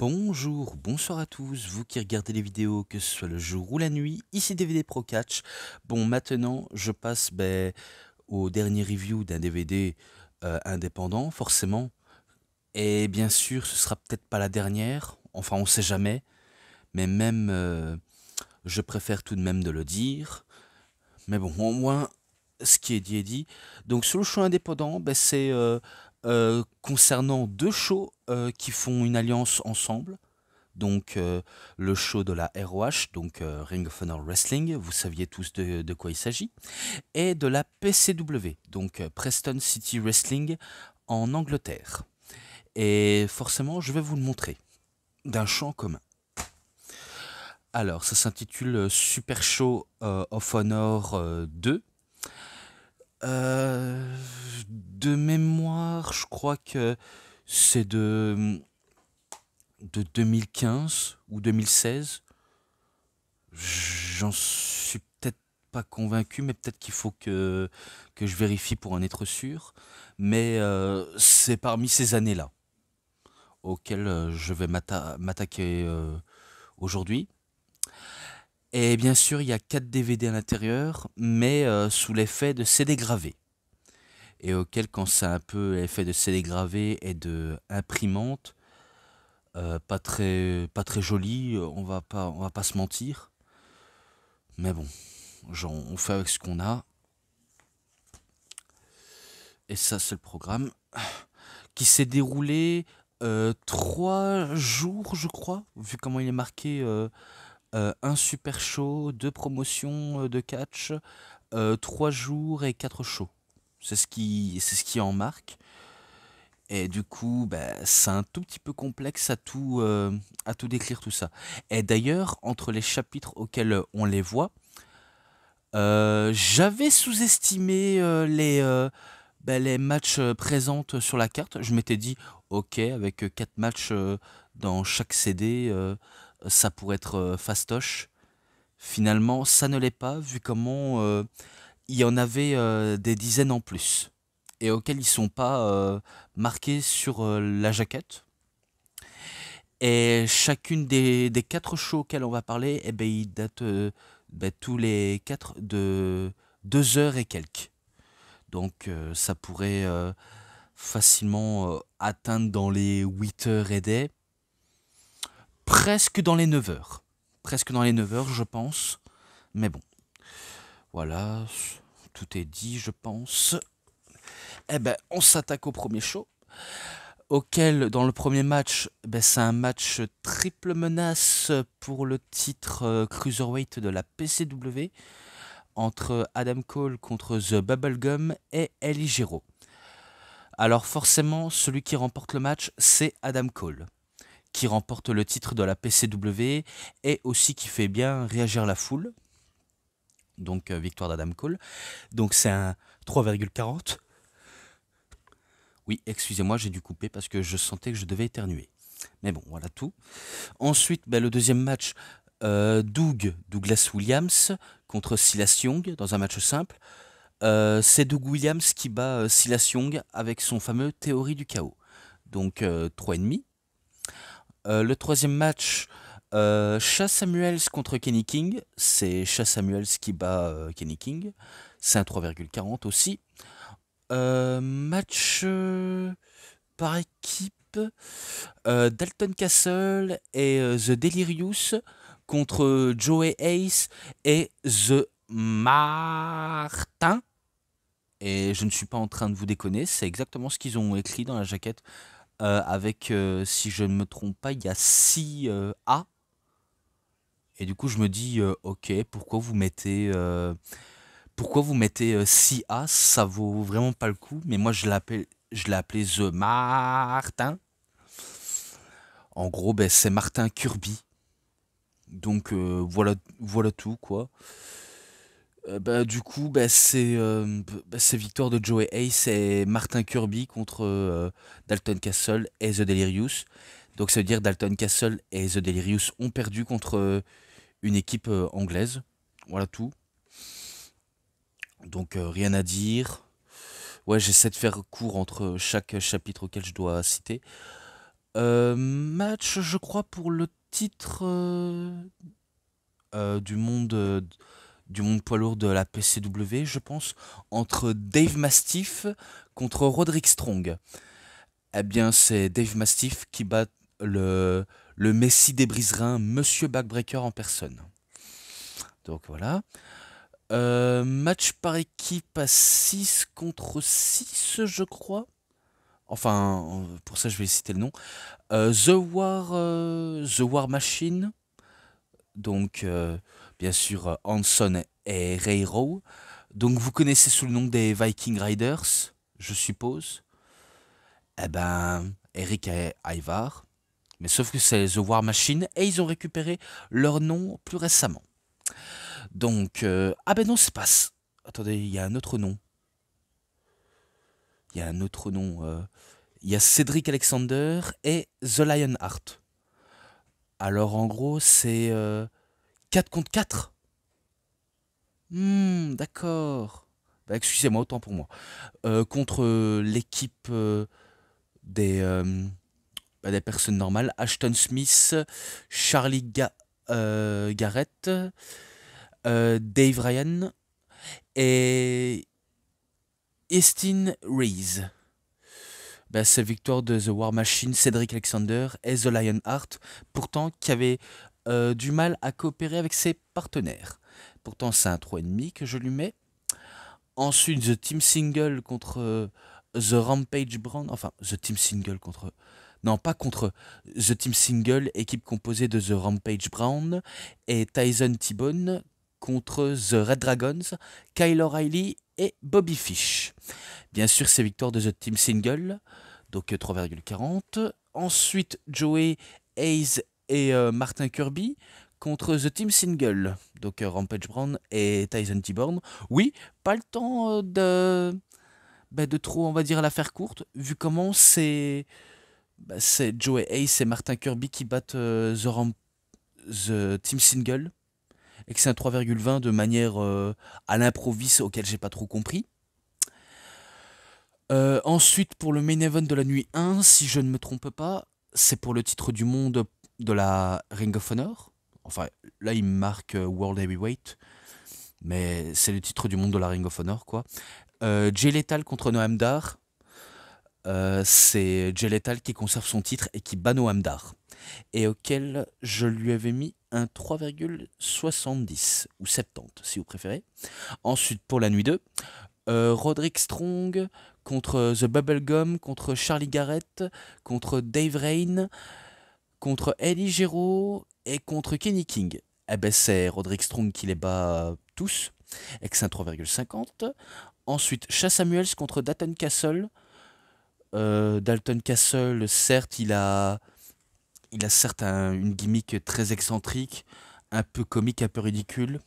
Bonjour, bonsoir à tous, vous qui regardez les vidéos, que ce soit le jour ou la nuit, ici DVD Pro Catch. Bon, maintenant, je passe au dernier review d'un DVD indépendant, forcément. Et bien sûr, ce sera peut-être pas la dernière, enfin on sait jamais, mais même, je préfère tout de même de le dire. Mais bon, au moins, ce qui est dit est dit. Donc sur le show indépendant, c'est concernant deux shows qui font une alliance ensemble. Donc le show de la ROH, donc Ring of Honor Wrestling, vous saviez tous de quoi il s'agit, et de la PCW, donc Preston City Wrestling en Angleterre. Et forcément, je vais vous le montrer, d'un show en commun. Alors, ça s'intitule Super Show of Honor 2. De mémoire, je crois que c'est de 2015 ou 2016. J'en suis peut-être pas convaincu, mais peut-être qu'il faut que je vérifie pour en être sûr. Mais c'est parmi ces années-là auxquelles je vais m'attaquer aujourd'hui. Et bien sûr, il y a 4 DVD à l'intérieur, mais sous l'effet de CD gravé. Et auquel, quand c'est un peu l'effet de CD gravé et de imprimante, pas très joli, on va pas se mentir. Mais bon, on fait avec ce qu'on a. Et ça, c'est le programme qui s'est déroulé 3 jours, je crois, vu comment il est marqué. Un super show, 2 promotions de catch, 3 jours et 4 shows. C'est ce qui en marque. Et du coup, c'est un tout petit peu complexe à tout décrire tout ça. Et d'ailleurs, entre les chapitres auxquels on les voit, j'avais sous-estimé les matchs présents sur la carte. Je m'étais dit, ok, avec 4 matchs dans chaque CD, ça pourrait être fastoche. Finalement, ça ne l'est pas, vu comment il y en avait des dizaines en plus, et auxquels ils sont pas marqués sur la jaquette. Et chacune des 4 shows auxquels on va parler, ils datent tous les 4 de 2 heures et quelques. Donc ça pourrait facilement atteindre dans les 8 heures et des, presque dans les 9 heures. Presque dans les 9 heures, je pense. Mais bon, voilà, tout est dit, je pense. On s'attaque au premier show, auquel, dans le premier match, c'est un match triple menace pour le titre Cruiserweight de la PCW, entre Adam Cole contre The Bubblegum et El Ligero. Alors forcément, celui qui remporte le match, c'est Adam Cole, qui remporte le titre de la PCW et aussi qui fait bien réagir la foule. Donc victoire d'Adam Cole. Donc c'est un 3,40. Oui, excusez-moi, j'ai dû couper parce que je sentais que je devais éternuer. Mais bon, voilà tout. Ensuite, le deuxième match, Douglas Williams contre Silas Young dans un match simple. C'est Doug Williams qui bat Silas Young avec son fameux théorie du chaos. Donc 3,5. Le troisième match, Chas Samuels contre Kenny King. C'est Chas Samuels qui bat Kenny King. C'est un 3,40 aussi. Match par équipe, Dalton Castle et The Delirious contre Joey Ace et The Martin. Et je ne suis pas en train de vous déconner, c'est exactement ce qu'ils ont écrit dans la jaquette. Avec, si je ne me trompe pas, il y a 6 A. Et du coup, je me dis, ok, pourquoi vous mettez 6A, ça vaut vraiment pas le coup. Mais moi, je l'ai appelé The Martin. En gros, c'est Martin Kirby. Donc voilà tout quoi. Du coup, c'est victoire de Joey Ace et Martin Kirby contre Dalton Castle et The Delirious. Donc ça veut dire Dalton Castle et The Delirious ont perdu contre une équipe anglaise. Voilà tout. Donc rien à dire. Ouais, j'essaie de faire court entre chaque chapitre auquel je dois citer. Match, je crois, pour le titre du monde poids lourd de la PCW, je pense, entre Dave Mastiff contre Roderick Strong. Eh bien, c'est Dave Mastiff qui bat le Messi des briserins, Monsieur Backbreaker en personne. Donc voilà. Match par équipe à 6 contre 6, je crois. Enfin, pour ça, je vais citer le nom. The War Machine. Donc, bien sûr, Hanson et Ray Rowe. Donc, vous connaissez sous le nom des Viking Riders, je suppose. Eh ben, Eric et Ivar. Mais sauf que c'est The War Machine et ils ont récupéré leur nom plus récemment. Donc, ah ben non, c'est pas. Attendez, il y a un autre nom. Il y a un autre nom. Il y a Cedric Alexander et The Lionheart. Alors en gros, c'est 4 contre 4. D'accord. Bah, excusez-moi, autant pour moi. Contre l'équipe des, des personnes normales, Ashton Smith, Charlie Garrett, Dave Ryan et Estin Reese. Bah, c'est victoire de The War Machine, Cedric Alexander et The Lionheart, pourtant qui avait du mal à coopérer avec ses partenaires. Pourtant, c'est un 3,5 que je lui mets. Ensuite, The Team Single contre The Rampage Brown. Enfin, The Team Single contre. Non, pas contre The Team Single, équipe composée de The Rampage Brown et Tyson T-Bone contre The Red Dragons, Kyle O'Reilly et Bobby Fish. Bien sûr, c'est victoire de The Team Single, donc 3,40. Ensuite, Joey Hayes et Martin Kirby contre The Team Single, donc Rampage Brown et Tyson T-Bone. Oui, pas le temps de trop, on va dire, la faire courte, vu comment c'est Joey Hayes et Martin Kirby qui battent The Team Single, et que c'est un 3,20 de manière à l'improviste auquel j'ai pas trop compris. Ensuite, pour le main event de la nuit 1, si je ne me trompe pas, c'est pour le titre du monde de la Ring of Honor. Enfin, là, il marque World Heavyweight, mais c'est le titre du monde de la Ring of Honor, quoi. Jay Lethal contre Noam Dar. C'est Jay Lethal qui conserve son titre et qui bat Noam Dar. Et auquel je lui avais mis un 3,70 ou 70, si vous préférez. Ensuite, pour la nuit 2, Roderick Strong contre The Bubblegum, contre Charlie Garrett, contre Dave Rain, contre Eddie Gero et contre Kenny King. Eh ben c'est Roderick Strong qui les bat tous, avec un 3,50. Ensuite, Chas Samuels contre Dalton Castle. Dalton Castle, certes, il a certes une gimmick très excentrique, un peu comique, un peu ridicule,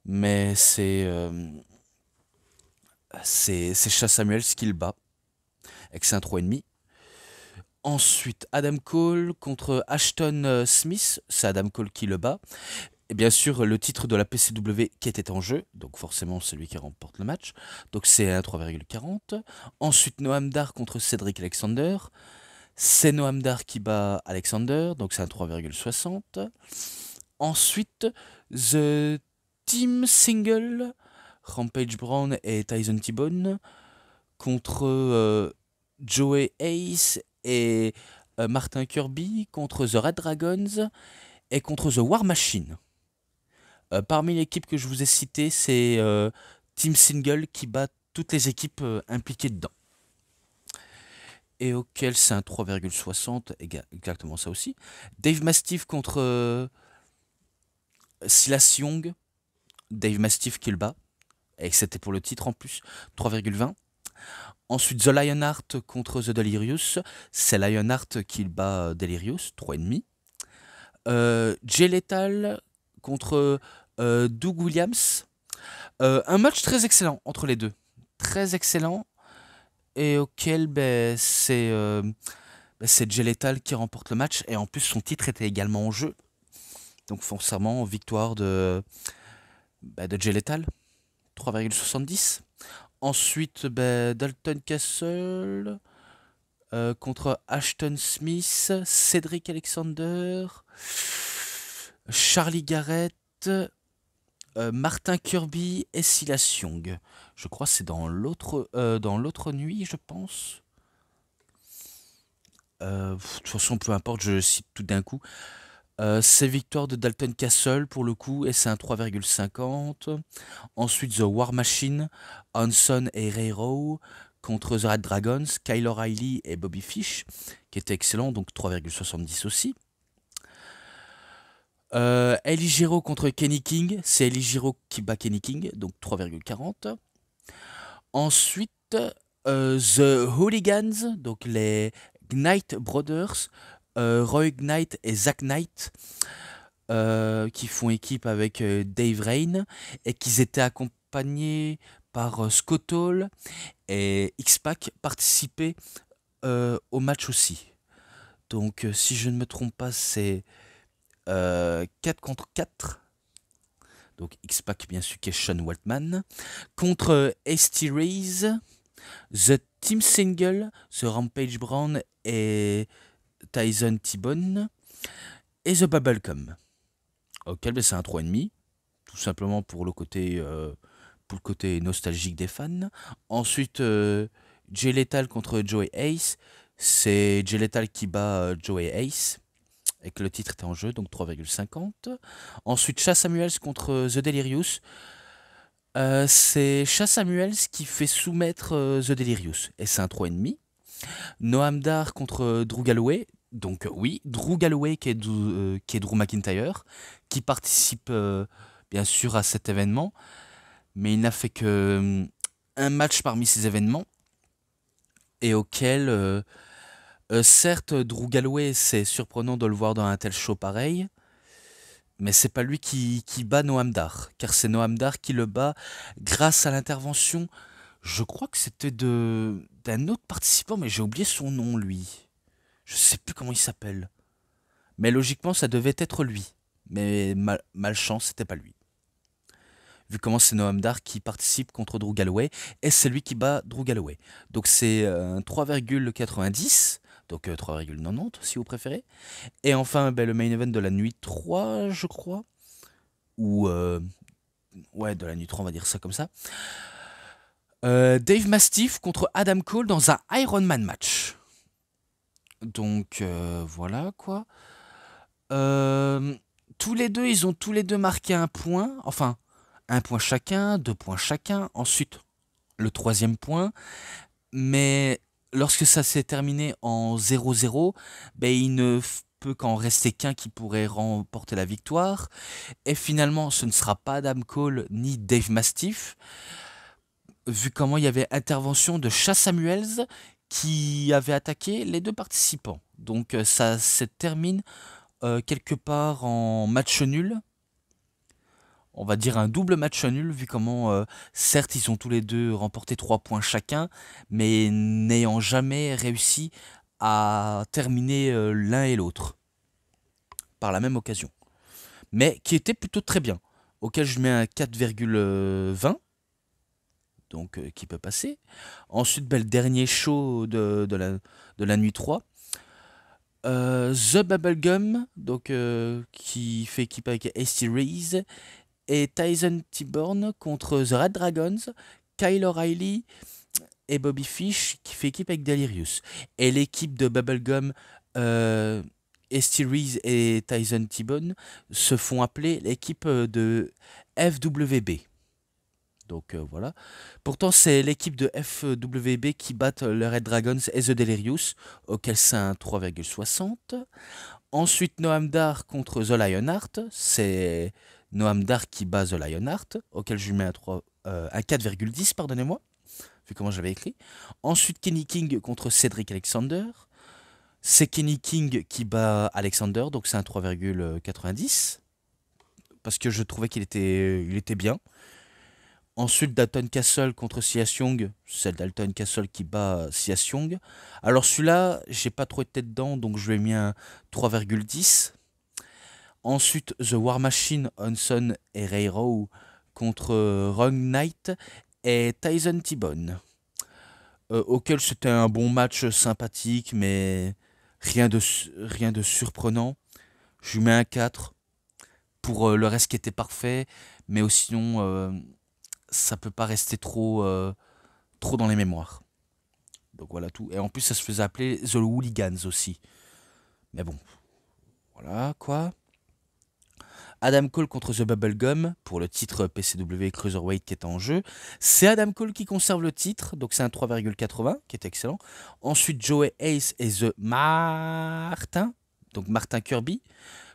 mais c'est Chas Samuels qui le bat, avec un 3,5. Ensuite, Adam Cole contre Ashton Smith, c'est Adam Cole qui le bat. Et bien sûr, le titre de la PCW qui était en jeu, donc forcément celui qui remporte le match. Donc c'est un 3,40. Ensuite, Noam Dar contre Cedric Alexander. C'est Noam Dar qui bat Alexander, donc c'est un 3,60. Ensuite, The Team Single, Rampage Brown et Tyson T-Bone contre Joey Ace et Martin Kirby, contre The Red Dragons et contre The War Machine. Parmi l'équipe que je vous ai citée, c'est Team Single qui bat toutes les équipes impliquées dedans. Et auquel c'est un 3,60, exactement ça aussi. Dave Mastiff contre Silas Young. Dave Mastiff qui le bat. Et c'était pour le titre en plus, 3,20. Ensuite, The Lionheart contre The Delirious. C'est Lionheart qui le bat Delirious, 3,5. Jay Lethal contre Doug Williams. Un match très excellent entre les deux. Très excellent. Et auquel c'est Jay Lethal qui remporte le match. Et en plus, son titre était également en jeu. Donc forcément, victoire de Jay Lethal. 3,70. Ensuite, Dalton Castle. contre Ashton Smith, Cedric Alexander, Charlie Garrett, Martin Kirby et Silas Young. Je crois que c'est dans l'autre nuit, je pense. De toute façon, peu importe, je cite tout d'un coup. C'est victoire de Dalton Castle pour le coup, et c'est un 3,50. Ensuite, The War Machine, Hanson et Ray Rowe contre The Red Dragons, Kyle O'Reilly et Bobby Fish, qui était excellent, donc 3,70 aussi. Eli Giro contre Kenny King, c'est Eli Giro qui bat Kenny King, donc 3,40. Ensuite, The Hooligans, donc les Knight Brothers, Roy Knight et Zach Knight, qui font équipe avec Dave Rain, et qui étaient accompagnés par Scott Hall, et X-Pac participaient au match aussi. Donc si je ne me trompe pas, c'est 4 contre 4. Donc X-Pac bien sûr qui est Sean Waltman. Contre Hasty Rays, The Team Single, The Rampage Brown et Tyson T-Bone. Et The Bubblegum. Ok, c'est un 3,5. Tout simplement pour le côté nostalgique des fans. Ensuite, Jay Lethal contre Joey Ace. C'est Jay Lethal qui bat Joey Ace, et que le titre était en jeu, donc 3,50. Ensuite, Chas Samuels contre The Delirious. C'est Chas Samuels qui fait soumettre The Delirious, et c'est un 3,5. Noam Dar contre Drew Galloway. Donc oui, Drew Galloway qui est Drew McIntyre, qui participe bien sûr à cet événement, mais il n'a fait que un match parmi ces événements, et auquel, certes, Drew Galloway, c'est surprenant de le voir dans un tel show pareil, mais c'est pas lui qui bat Noam Dar, car c'est Noam Dar qui le bat grâce à l'intervention, je crois que c'était d'un autre participant, mais j'ai oublié son nom, lui. Je sais plus comment il s'appelle. Mais logiquement, ça devait être lui. Mais malchance, c'était pas lui. Vu comment c'est Noam Dar qui participe contre Drew Galloway, et c'est lui qui bat Drew Galloway. Donc c'est 3,90, donc 3,90 si vous préférez. Et enfin, le main event de la nuit 3, je crois. Ou, ouais, de la nuit 3, on va dire ça comme ça. Dave Mastiff contre Adam Cole dans un Iron Man match. Donc voilà quoi. Tous les deux, ils ont tous les deux marqué un point. Enfin, un point chacun, 2 points chacun. Ensuite, le troisième point. Mais lorsque ça s'est terminé en 0-0, il ne peut qu'en rester qu'un qui pourrait remporter la victoire. Et finalement, ce ne sera pas Adam Cole ni Dave Mastiff, vu comment il y avait intervention de Chas Samuels qui avait attaqué les deux participants. Donc ça se termine quelque part en match nul. On va dire un double match nul, vu comment, certes, ils ont tous les deux remporté 3 points chacun, mais n'ayant jamais réussi à terminer l'un et l'autre par la même occasion. Mais qui était plutôt très bien, auquel je mets un 4,20. Donc qui peut passer. Ensuite, le dernier show de la nuit 3. The Bubblegum, donc qui fait équipe avec Hasty Rays, et Tyson T-Bone contre The Red Dragons, Kyle O'Reilly et Bobby Fish qui fait équipe avec Delirious. Et l'équipe de Bubblegum, Hasty Rays et Tyson T-Bone se font appeler l'équipe de FWB. Donc voilà. Pourtant, c'est l'équipe de FWB qui bat le Red Dragons et The Delirious, auquel c'est un 3,60. Ensuite, Noam Dar contre The Lionheart. C'est Noam Dar qui bat The Lionheart, auquel je lui mets un 4,10, pardonnez-moi, vu comment j'avais écrit. Ensuite, Kenny King contre Cedric Alexander. C'est Kenny King qui bat Alexander, donc c'est un 3,90. Parce que je trouvais qu'il était bien. Ensuite, Dalton Castle contre Silas Young. C'est Dalton Castle qui bat Silas Young. Alors celui-là, j'ai pas trop été dedans, donc je lui ai mis un 3,10. Ensuite, The War Machine, Hanson et Ray Rowe contre Wrong Knight et Tyson T-Bone. auquel c'était un bon match sympathique, mais rien de surprenant. Je lui mets un 4 pour le reste qui était parfait, mais sinon, ça peut pas rester trop dans les mémoires. Donc voilà tout. Et en plus, ça se faisait appeler The Hooligans aussi. Mais bon, voilà quoi. Adam Cole contre The Bubblegum pour le titre PCW Cruiserweight qui est en jeu. C'est Adam Cole qui conserve le titre, donc c'est un 3,80 qui est excellent. Ensuite, Joey Ace et The Martin, donc Martin Kirby,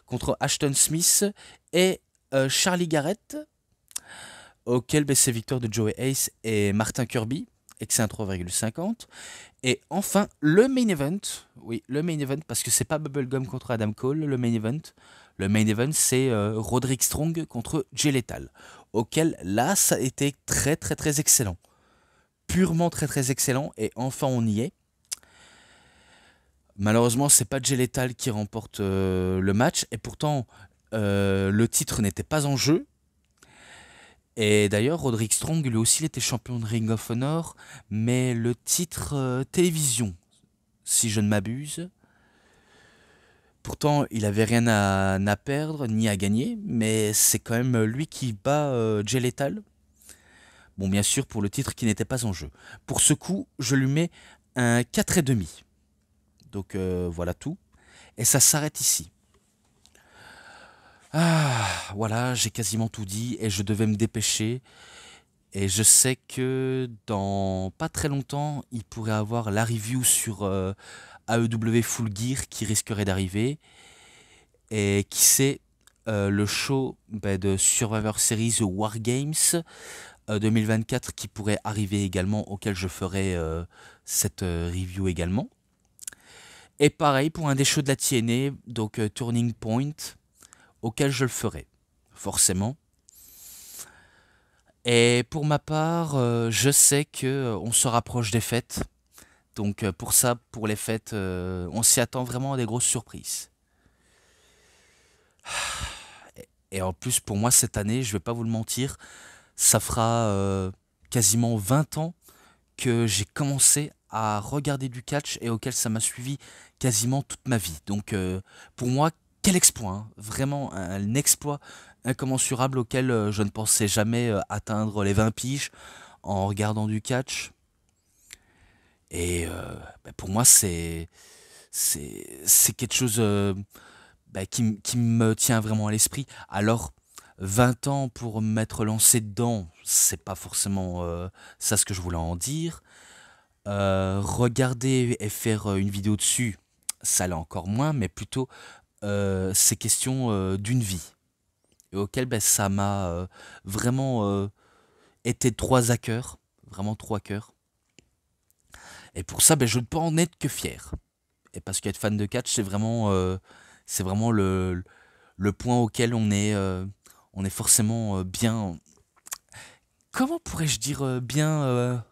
contre Ashton Smith et Charlie Garrett, auquel c'est victoire de Joey Ace et Martin Kirby, et que c'est un 3,50. Et enfin, le main event, oui, le main event, parce que c'est pas Bubblegum contre Adam Cole, le main event. Le main event, c'est Roderick Strong contre Jay Lethal, auquel là, ça a été très très très excellent. Purement très très excellent, et enfin on y est. Malheureusement, c'est pas Jay Lethal qui remporte le match, et pourtant, le titre n'était pas en jeu. Et d'ailleurs, Roderick Strong, lui aussi, il était champion de Ring of Honor, mais le titre télévision, si je ne m'abuse. Pourtant, il avait rien à perdre ni à gagner, mais c'est quand même lui qui bat Jay Lethal. Bon, bien sûr, pour le titre qui n'était pas en jeu. Pour ce coup, je lui mets un 4,5. Donc voilà tout. Et ça s'arrête ici. Ah, voilà, j'ai quasiment tout dit et je devais me dépêcher. Et je sais que dans pas très longtemps, il pourrait avoir la review sur AEW Full Gear qui risquerait d'arriver. Et qui sait, le show de Survivor Series War Games 2024 qui pourrait arriver également, auquel je ferai cette review également. Et pareil pour un des shows de la TNA, donc Turning Point, auquel je le ferai, forcément. Et pour ma part, je sais que on se rapproche des fêtes. Donc pour ça, pour les fêtes, on s'y attend vraiment à des grosses surprises. Et en plus, pour moi, cette année, je vais pas vous le mentir, ça fera quasiment 20 ans que j'ai commencé à regarder du catch et auquel ça m'a suivi quasiment toute ma vie. Donc pour moi, quel exploit, hein. Vraiment un exploit incommensurable auquel je ne pensais jamais atteindre les 20 piges en regardant du catch. Et pour moi, c'est quelque chose qui me tient vraiment à l'esprit. Alors, 20 ans pour m'être lancé dedans, c'est pas forcément ça ce que je voulais en dire. Regarder et faire une vidéo dessus, ça l'est encore moins, mais plutôt c'est question d'une vie. Et auquel ça m'a vraiment été trop à cœur, vraiment trop à cœur. Et pour ça, je ne peux en être que fier. Et parce qu'être fan de catch, c'est vraiment le point auquel on est forcément bien. Comment pourrais-je dire bien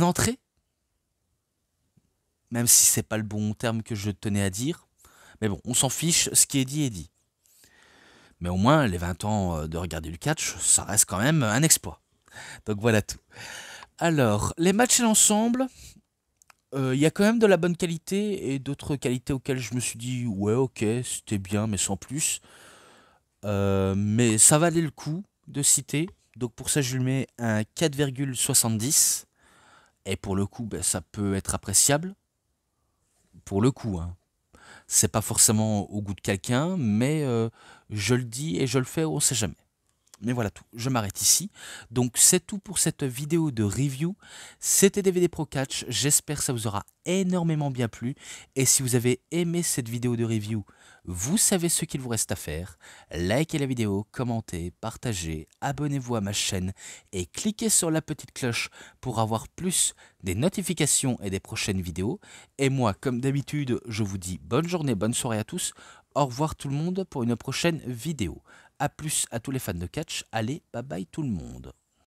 entré, même si c'est pas le bon terme que je tenais à dire. Mais bon, on s'en fiche, ce qui est dit est dit. Mais au moins, les 20 ans de regarder du catch, ça reste quand même un exploit. Donc voilà tout. Alors, les matchs et l'ensemble, il y a quand même de la bonne qualité et d'autres qualités auxquelles je me suis dit, ouais, ok, c'était bien, mais sans plus. Mais ça valait le coup de citer. Donc pour ça, je lui mets un 4,70. Et pour le coup, ça peut être appréciable. Pour le coup, hein. C'est pas forcément au goût de quelqu'un, mais je le dis et je le fais, on sait jamais. Mais voilà tout, je m'arrête ici. Donc c'est tout pour cette vidéo de review. C'était DVD Pro Catch, j'espère que ça vous aura énormément bien plu. Et si vous avez aimé cette vidéo de review, vous savez ce qu'il vous reste à faire. Likez la vidéo, commentez, partagez, abonnez-vous à ma chaîne et cliquez sur la petite cloche pour avoir plus des notifications et des prochaines vidéos. Et moi, comme d'habitude, je vous dis bonne journée, bonne soirée à tous. Au revoir tout le monde pour une prochaine vidéo. A plus à tous les fans de catch, allez, bye bye tout le monde.